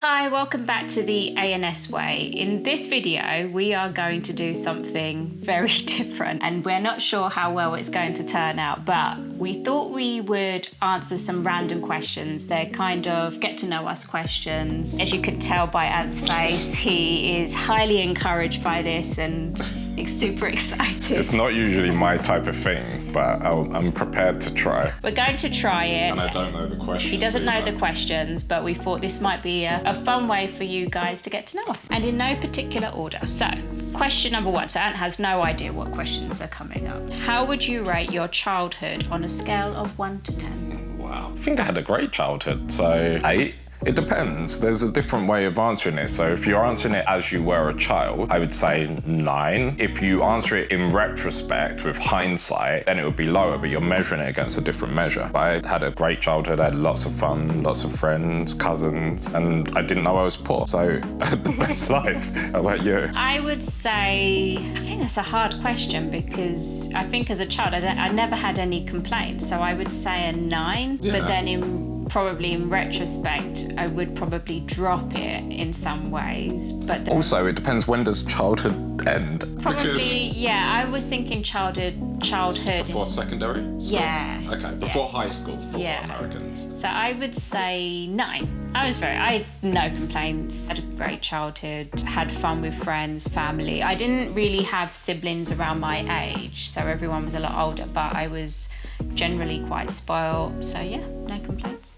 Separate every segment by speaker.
Speaker 1: Hi, welcome back to the ANS Way. In this video, we are going to do something very different and we're not sure how well it's going to turn out, but we thought we would answer some random questions. They're kind of get to know us questions. As you can tell by Ant's face, he is highly encouraged by this and he's super excited.
Speaker 2: It's not usually my type of thing, but I'm prepared to try.
Speaker 1: We're going to try it.
Speaker 2: And I don't know the questions.
Speaker 1: He doesn't know the questions, but we thought this might be a fun way for you guys to get to know us. And in no particular order. So, question number one. So Ant has no idea what questions are coming up. How would you rate your childhood on a scale of 1 to 10?
Speaker 2: Wow. I think I had a great childhood, so 8. It depends. There's a different way of answering it. So if you're answering it as you were a child, I would say 9. If you answer it in retrospect with hindsight, then it would be lower, but you're measuring it against a different measure. I had a great childhood. I had lots of fun, lots of friends, cousins, and I didn't know I was poor. So I had the best life. How about you?
Speaker 1: I would say, I think that's a hard question because I think as a child, I never had any complaints. So I would say a 9, but then probably in retrospect, I would probably drop it in some ways. But
Speaker 2: also, it depends, when does childhood end?
Speaker 1: Probably, yeah, I was thinking childhood.
Speaker 2: Before secondary school?
Speaker 1: Yeah.
Speaker 2: Okay, before high school for
Speaker 1: Yeah.
Speaker 2: Americans.
Speaker 1: So I would say 9. I had no complaints. Had a great childhood, had fun with friends, family. I didn't really have siblings around my age, so everyone was a lot older, but I was generally quite spoiled. So yeah, no complaints.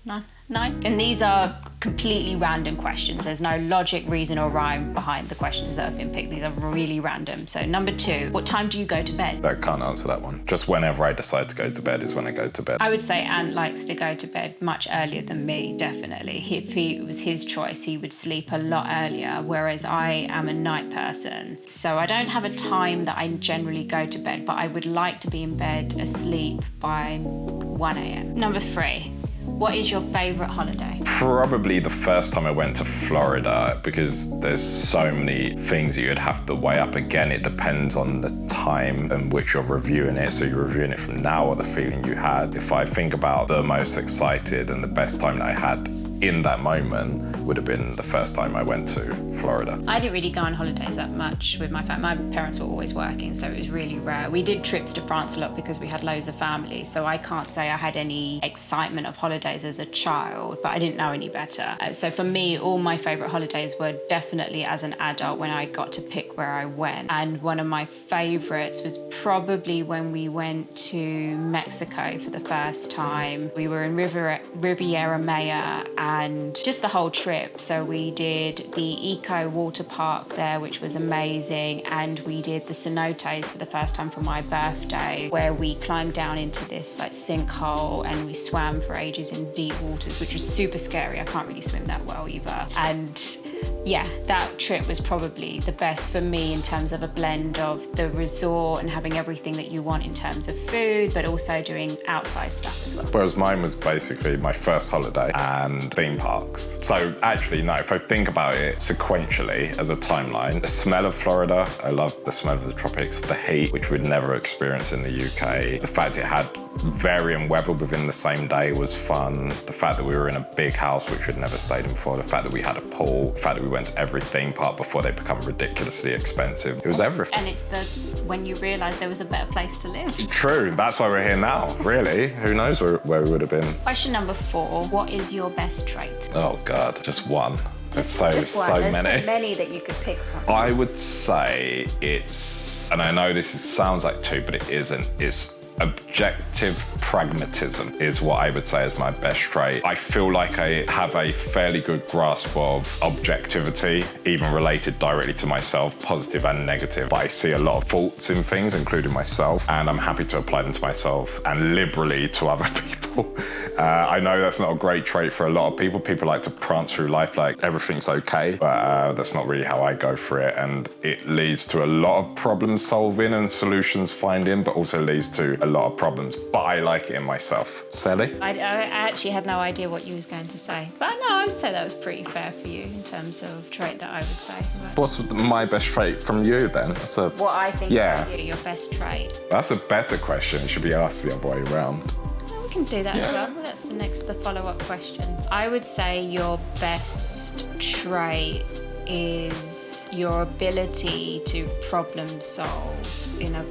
Speaker 1: 9. And these are completely random questions. There's no logic, reason, or rhyme behind the questions that have been picked. These are really random. So number 2, what time do you go to bed?
Speaker 2: I can't answer that one. Just whenever I decide to go to bed is when I go to bed.
Speaker 1: I would say Ant likes to go to bed much earlier than me, definitely. If it was his choice, he would sleep a lot earlier, whereas I am a night person. So I don't have a time that I generally go to bed, but I would like to be in bed asleep by 1 a.m. Number 3. What is your favourite holiday?
Speaker 2: Probably the first time I went to Florida, because there's so many things you'd have to weigh up. Again, it depends on the time in which you're reviewing it. So you're reviewing it from now or the feeling you had. If I think about the most excited and the best time that I had in that moment, would have been the first time I went to Florida.
Speaker 1: I didn't really go on holidays that much with my family. My parents were always working, so it was really rare. We did trips to France a lot because we had loads of family, so I can't say I had any excitement of holidays as a child, but I didn't know any better. So for me, all my favourite holidays were definitely as an adult when I got to pick where I went. And one of my favourites was probably when we went to Mexico for the first time. We were in Riviera Maya and just the whole trip. So we did the Eco Water Park there, which was amazing, and we did the cenotes for the first time for my birthday, where we climbed down into this like sinkhole and we swam for ages in deep waters, which was super scary. I can't really swim that well either. And yeah, that trip was probably the best for me in terms of a blend of the resort and having everything that you want in terms of food, but also doing outside stuff as well.
Speaker 2: Whereas mine was basically my first holiday and theme parks. So actually, no, if I think about it sequentially as a timeline, the smell of Florida, I love the smell of the tropics, the heat, which we'd never experience in the UK. The fact it had varying weather within the same day was fun. The fact that we were in a big house, which we'd never stayed in before. The fact that we had a pool. The fact that we went to every theme park before they become ridiculously expensive. It was everything.
Speaker 1: And it's when you realise there was a better place to live.
Speaker 2: True, that's why we're here now, really. Who knows where we would have been.
Speaker 1: Question number 4, what is your best trait?
Speaker 2: Oh God, just one. There's so
Speaker 1: There's
Speaker 2: many.
Speaker 1: so many that you could pick from.
Speaker 2: I would say it's, and I know this sounds like 2, but it isn't, it's objective pragmatism is what I would say is my best trait. I feel like I have a fairly good grasp of objectivity, even related directly to myself, positive and negative. But I see a lot of faults in things, including myself, and I'm happy to apply them to myself and liberally to other people. I know that's not a great trait for a lot of people. People like to prance through life like everything's okay, but that's not really how I go for it. And it leads to a lot of problem solving and solutions finding, but also leads to a lot of problems. But I like it in myself. Sally?
Speaker 1: I actually had no idea what you was going to say. But no, I would say that was pretty fair for you in terms of trait that I would say.
Speaker 2: What's my best trait from you then?
Speaker 1: What I think
Speaker 2: yeah.
Speaker 1: your best trait.
Speaker 2: That's a better question. It should be asked the other way around.
Speaker 1: We can do that as well. That's the follow-up question. I would say your best best trait is your ability to problem solve in a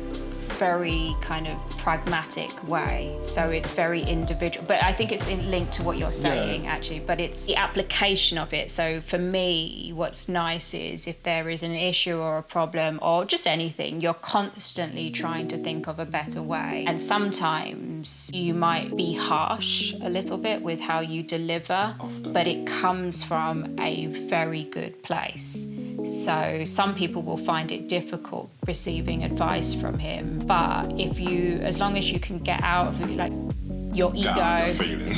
Speaker 1: very kind of pragmatic way. So it's very individual, but I think it's linked to what you're saying actually, but it's the application of it. So for me, what's nice is if there is an issue or a problem or just anything, you're constantly trying to think of a better way. And sometimes you might be harsh a little bit with how you deliver, but it comes from a very good place. So some people will find it difficult receiving advice from him, but as long as you can get out of your ego,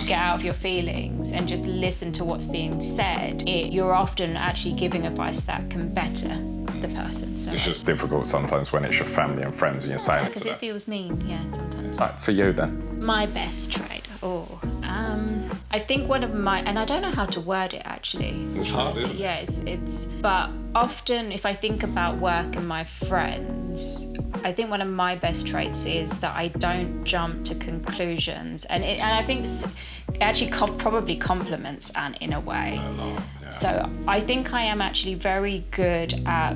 Speaker 1: get out of your feelings and just listen to what's being said, you're often actually giving advice that can better the person. So
Speaker 2: it's just difficult sometimes when it's your family and friends and you're saying it to them.
Speaker 1: Because it feels mean, sometimes.
Speaker 2: Like for you then?
Speaker 1: My best trait. I think one of my, and I don't know how to word it actually.
Speaker 2: It's hard, isn't it?
Speaker 1: Yeah, but often if I think about work and my friends, I think one of my best traits is that I don't jump to conclusions, and I think it actually probably complements Ant in a way.
Speaker 2: Yeah.
Speaker 1: So I think I am actually very good at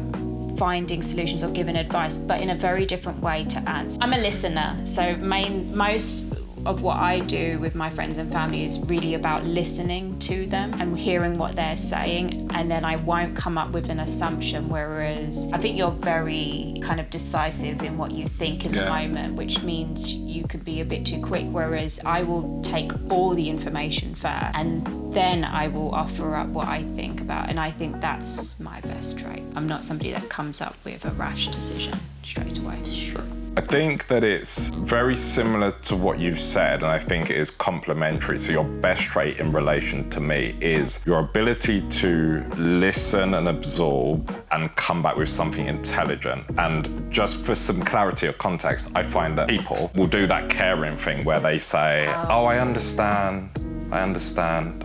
Speaker 1: finding solutions or giving advice, but in a very different way to Ant. I'm a listener, so most of what I do with my friends and family is really about listening to them and hearing what they're saying, and then I won't come up with an assumption, whereas I think you're very kind of decisive in what you think in the moment, which means you could be a bit too quick, whereas I will take all the information first and then I will offer up what I think about, and I think that's my best trait. I'm not somebody that comes up with a rash decision straight away.
Speaker 2: Sure. I think that it's very similar to what you've said, and I think it is complementary. So your best trait in relation to me is your ability to listen and absorb and come back with something intelligent. And just for some clarity or context, I find that people will do that caring thing where they say, oh, I understand,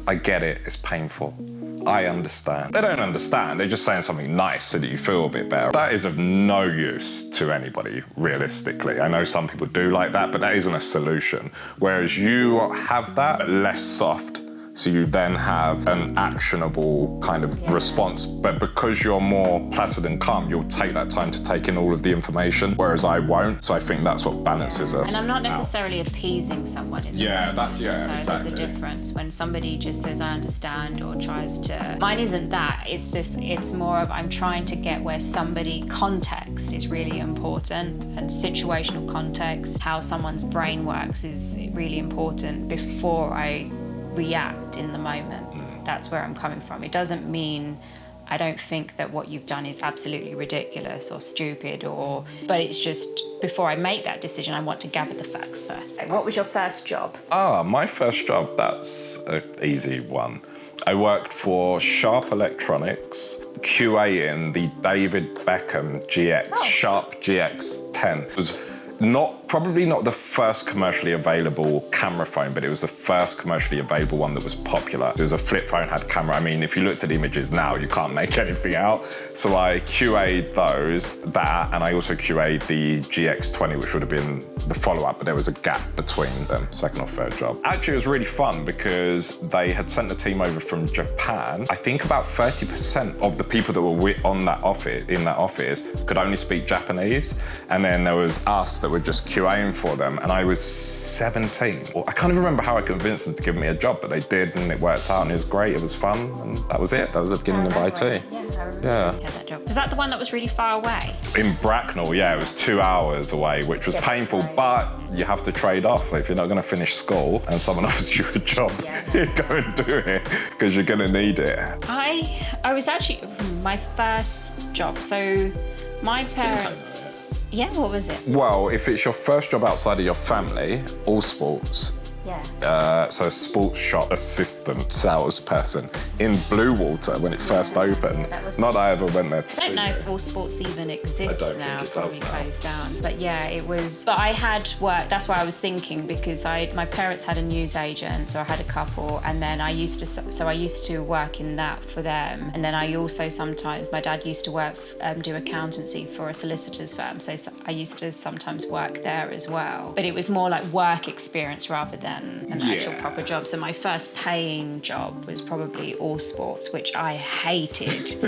Speaker 2: I get it, it's painful. I understand. They don't understand, they're just saying something nice so that you feel a bit better. That is of no use to anybody, realistically. I know some people do like that, but that isn't a solution. Whereas you have that, but less soft. So you then have an actionable kind of response. But because you're more placid and calm, you'll take that time to take in all of the information, whereas I won't. So I think that's what balances us.
Speaker 1: And I'm not necessarily appeasing someone in the moment. So exactly. There's a difference when somebody just says, I understand, or tries to... Mine isn't that. It's more of I'm trying to get where context is really important, and situational context, how someone's brain works is really important before I react in the moment. That's where I'm coming from. It doesn't mean I don't think that what you've done is absolutely ridiculous or stupid, but it's just before I make that decision, I want to gather the facts first. What was your first job?
Speaker 2: My first job, that's an easy one. I worked for Sharp Electronics, QA in the David Beckham GX, Sharp GX10. It was probably not the first commercially available camera phone, but it was the first commercially available one that was popular. It was a flip phone, had camera. I mean, if you looked at images now, you can't make anything out. So I QA'd and I also QA'd the GX20, which would have been the follow-up, but there was a gap between them, second or third job. Actually, it was really fun because they had sent a team over from Japan. I think about 30% of the people that were in that office could only speak Japanese. And then there was us that were just QAing for them, and I was 17. I can't even remember how I convinced them to give me a job, but they did, and it worked out, and it was great, it was fun, and that was it. That was the beginning of IT.
Speaker 1: Yeah. That job. Was that the one that was really far away?
Speaker 2: In Bracknell, yeah, it was 2 hours away, which was painful, but you have to trade off. If you're not going to finish school and someone offers you a job, you go and do it, because you're going to need it.
Speaker 1: I was actually, my first job, so my parents... Yeah, what was it?
Speaker 2: Well, if it's your first job outside of your family, all sports.
Speaker 1: Yeah.
Speaker 2: So sports shop assistant salesperson in Bluewater when it first opened. Not that I ever went there to see.
Speaker 1: I don't know if all sports even exist now, probably closed down. But yeah, it was, but I had work, that's why I was thinking, because my parents had a news agent, so I had a couple, and then I used to work in that for them. And then I also sometimes, my dad used to work, do accountancy for a solicitor's firm, so I used to sometimes work there as well. But it was more like work experience rather than than an actual proper job. So my first paying job was probably all sports, which I hated.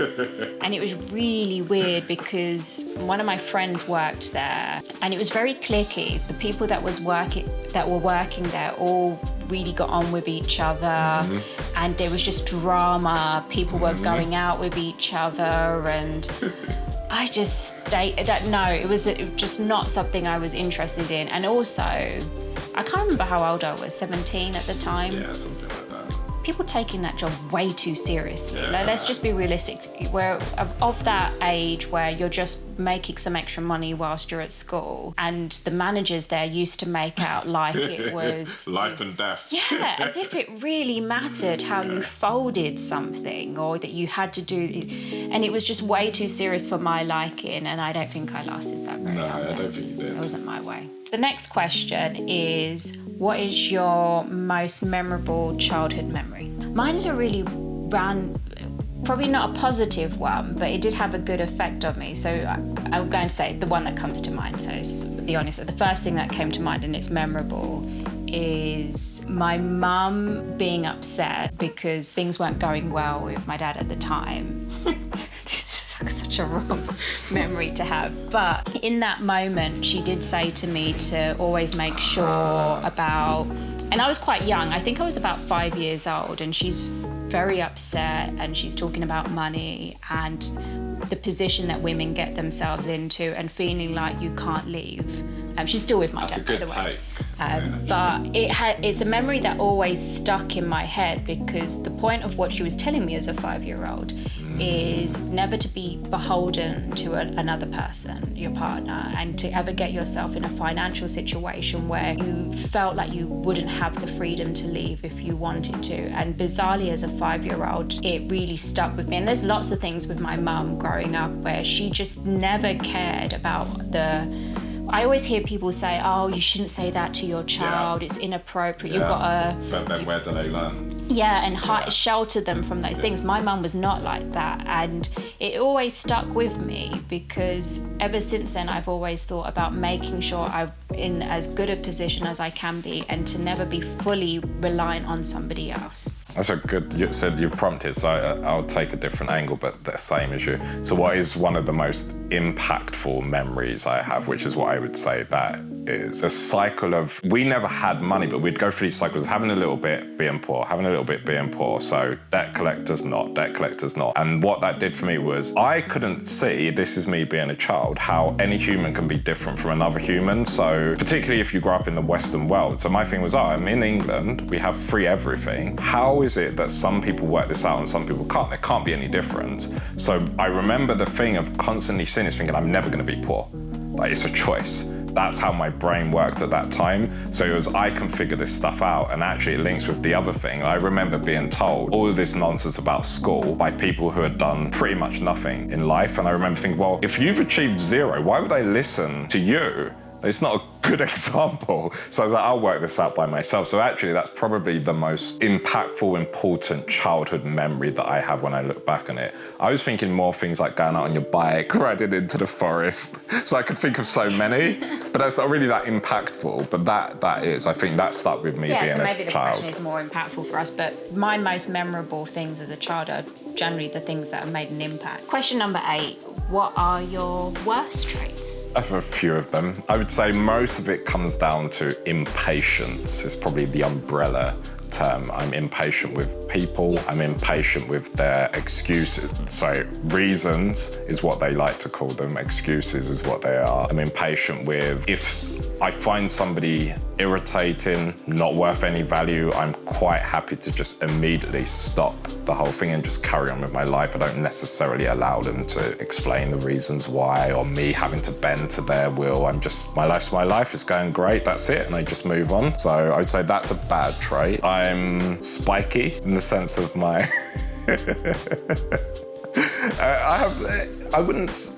Speaker 1: And it was really weird because one of my friends worked there and it was very cliquey. The people that were working there all really got on with each other, and there was just drama. People were going out with each other, and I just it was just not something I was interested in. And also, I can't remember how old I was, 17 at the time.
Speaker 2: Yeah, something like that.
Speaker 1: People taking that job way too seriously.
Speaker 2: Yeah.
Speaker 1: Like, let's just be realistic. We're of that age where you're just making some extra money whilst you're at school, and the managers there used to make out like it was
Speaker 2: life and death.
Speaker 1: Yeah, as if it really mattered how you folded something or that you had to do, and it was just way too serious for my liking, and I don't think I lasted that very long.
Speaker 2: No, I don't think you did.
Speaker 1: It wasn't my way. The next question is, what is your most memorable childhood memory? Mine is a really probably not a positive one, but it did have a good effect on me. So I'm going to say the one that comes to mind. So it's the first thing that came to mind, and it's memorable, is my mum being upset because things weren't going well with my dad at the time. This is such a wrong memory to have. But in that moment, she did say to me to always make sure about, and I was quite young. I think I was about 5 years old, and she's very upset, and she's talking about money and the position that women get themselves into and feeling like you can't leave. She's still with my dad, by the way. But it's a memory that always stuck in my head, because the point of what she was telling me as a 5-year-old is never to be beholden to another person, your partner, and to ever get yourself in a financial situation where you felt like you wouldn't have the freedom to leave if you wanted to. And bizarrely, as a 5-year-old, it really stuck with me. And there's lots of things with my mum growing up where she just never cared about I always hear people say, oh, you shouldn't say that to your child, it's inappropriate, you've got to...
Speaker 2: But then where do they learn?
Speaker 1: Yeah, and shelter them from those things. My mum was not like that, and it always stuck with me, because ever since then I've always thought about making sure I'm in as good a position as I can be, and to never be fully reliant on somebody else.
Speaker 2: That's a good, you said you prompted, so I'll take a different angle, but the same as you. So what is one of the most impactful memories I have, which is what I would say that is a cycle of, we never had money, but we'd go through these cycles, having a little bit, being poor, having a little bit, being poor. So debt collectors not, debt collectors not. And what that did for me was, I couldn't see, this is me being a child, how any human can be different from another human. So particularly if you grow up in the Western world. So my thing was, I'm in England, we have free everything. How is it that some people work this out and some people can't? There can't be any difference. So I remember the thing of constantly seeing this, thinking I'm never gonna be poor. Like, it's a choice. That's how my brain worked at that time. So it was, I can figure this stuff out. And actually it links with the other thing. I remember being told all of this nonsense about school by people who had done pretty much nothing in life. And I remember thinking, well, if you've achieved zero, why would I listen to you? It's not a good example. So I was like, I'll work this out by myself. So actually that's probably the most impactful, important childhood memory that I have when I look back on it. I was thinking more things like going out on your bike, riding into the forest. So I could think of so many, but that's not really that impactful. But that is, I think that stuck with me being a child.
Speaker 1: Yeah, so maybe the question is more impactful for us, but my most memorable things as a child are generally the things that have made an impact. Question number 8, what are your worst traits?
Speaker 2: I have a few of them. I would say most of it comes down to impatience. Is probably the umbrella term. I'm impatient with people. I'm impatient with their excuses. So reasons is what they like to call them. Excuses is what they are. I'm impatient with, if I find somebody irritating, not worth any value, I'm quite happy to just immediately stop the whole thing and just carry on with my life. I don't necessarily allow them to explain the reasons why, or me having to bend to their will. I'm just, my life's my life, it's going great, that's it, and I just move on. So I'd say that's a bad trait. I'm spiky in the sense of my...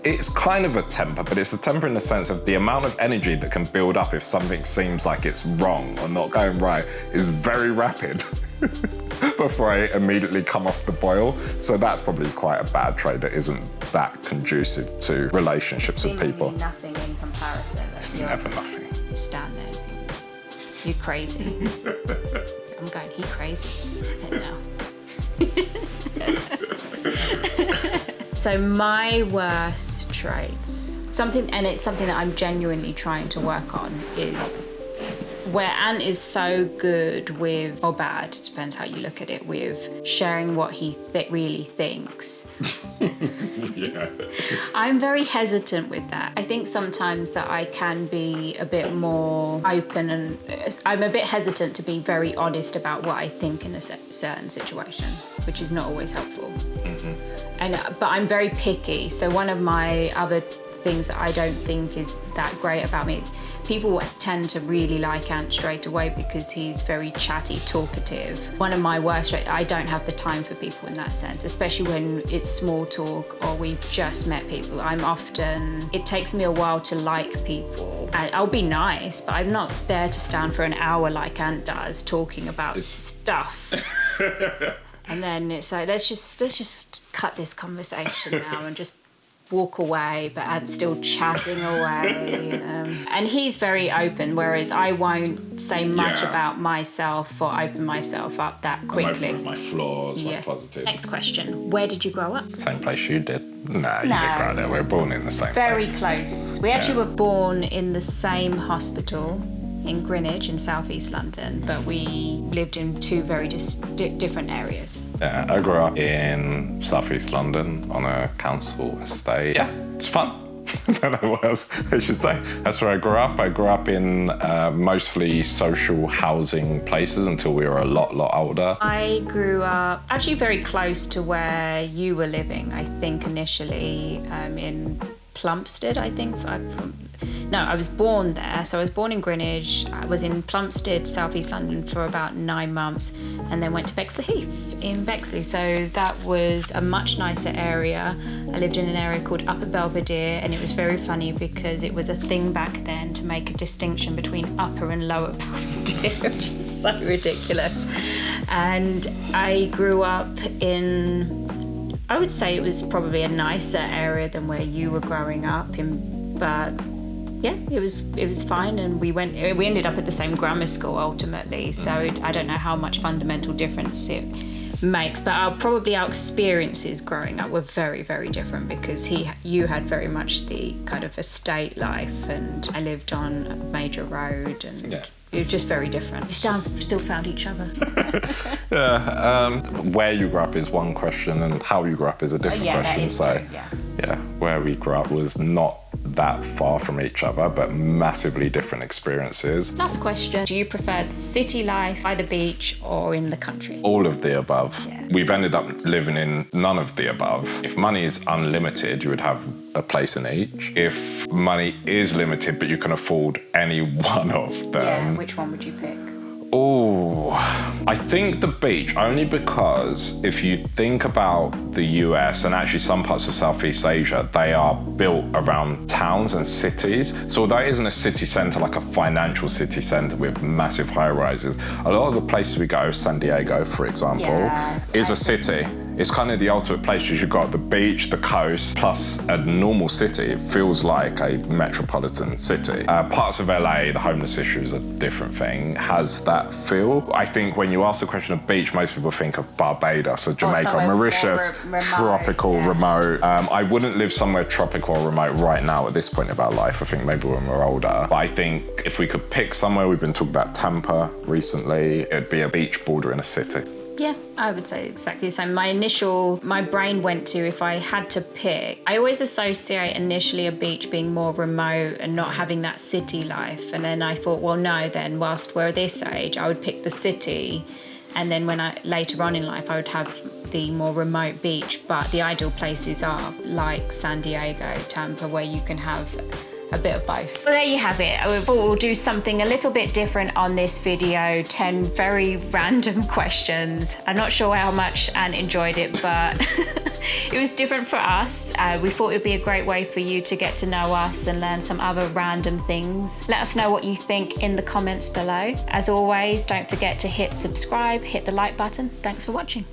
Speaker 2: it's kind of a temper, but it's a temper in the sense of the amount of energy that can build up if something seems like it's wrong or not going right is very rapid before I immediately come off the boil. So that's probably quite a bad trait that isn't that conducive to relationships with people.
Speaker 1: Nothing in comparison.
Speaker 2: It's never nothing.
Speaker 1: Stand there. You crazy. I'm going, he crazy. No. So my worst traits, it's something that I'm genuinely trying to work on, is where Ant is so good with, or bad, it depends how you look at it, with sharing what he really thinks.
Speaker 2: Yeah.
Speaker 1: I'm very hesitant with that. I think sometimes that I can be a bit more open, and I'm a bit hesitant to be very honest about what I think in a certain situation, which is not always helpful. But I'm very picky. So one of my other things that I don't think is that great about me, people tend to really like Ant straight away because he's very chatty, talkative. One of my worst traits, I don't have the time for people in that sense, especially when it's small talk or we've just met people. It takes me a while to like people. I'll be nice, but I'm not there to stand for an hour like Ant does, talking about stuff. And then it's like, let's just cut this conversation now and just walk away, but Ant's still chatting away. And he's very open, whereas I won't say much about myself or open myself up that quickly.
Speaker 2: I'm open with my flaws, my positive.
Speaker 1: Next question. Where did you grow up?
Speaker 2: Same place you did. No, you didn't grow there. We were born in the same place.
Speaker 1: Very close. We actually were born in the same hospital in Greenwich in southeast London, but we lived in two very different areas.
Speaker 2: Yeah, I grew up in southeast London on a council estate. Yeah, it's fun. I don't know what else I should say. That's where I grew up. I grew up in mostly social housing places until we were a lot older.
Speaker 1: I grew up actually very close to where you were living, I think initially, in Plumstead, I think. I was born there. So I was born in Greenwich. I was in Plumstead, southeast London for about 9 months, and then went to Bexley Heath in Bexley. So that was a much nicer area. I lived in an area called Upper Belvedere, and it was very funny because it was a thing back then to make a distinction between Upper and Lower Belvedere, which is so ridiculous. And I grew up in, I would say it was probably a nicer area than where you were growing up in, but yeah, it was fine, and we ended up at the same grammar school ultimately. So I don't know how much fundamental difference it makes, but our experiences growing up were very, very different because you had very much the kind of estate life, and I lived on a major road, and it was just very different. We still found each other.
Speaker 2: Where you grew up is one question, and how you grew up is a different question.
Speaker 1: That is true,
Speaker 2: where we grew up was not that far from each other, but massively different experiences.
Speaker 1: Last question. Do you prefer the city life by the beach or in the country?
Speaker 2: All of the above.
Speaker 1: Yeah.
Speaker 2: We've ended up living in none of the above. If money is unlimited, you would have a place in each. If money is limited, but you can afford any one of them.
Speaker 1: Yeah, which one would you pick?
Speaker 2: Oh, I think the beach, only because if you think about the US and actually some parts of Southeast Asia, they are built around towns and cities. So although it isn't a city centre, like a financial city centre with massive high-rises, a lot of the places we go, San Diego, for example, is a city. It's kind of the ultimate place because you've got the beach, the coast, plus a normal city. It feels like a metropolitan city. Parts of LA, the homeless issue is a different thing, has that feel. I think when you ask the question of beach, most people think of Barbados or Jamaica, Mauritius, tropical, remote. I wouldn't live somewhere tropical or remote right now at this point of our life. I think maybe when we're older. But I think if we could pick somewhere, we've been talking about Tampa recently, it'd be a beach border in a city.
Speaker 1: Yeah, I would say exactly the same. My brain went to, if I had to pick, I always associate initially a beach being more remote and not having that city life. And then I thought, well, no, then whilst we're this age, I would pick the city. And then later on in life, I would have the more remote beach. But the ideal places are like San Diego, Tampa, where you can have a bit of both. Well, there you have it. We'll do something a little bit different on this video. 10 very random questions. I'm not sure how much Ant enjoyed it, but it was different for us. We thought it would be a great way for you to get to know us and learn some other random things. Let us know what you think in the comments below. As always, don't forget to hit subscribe, hit the like button. Thanks for watching.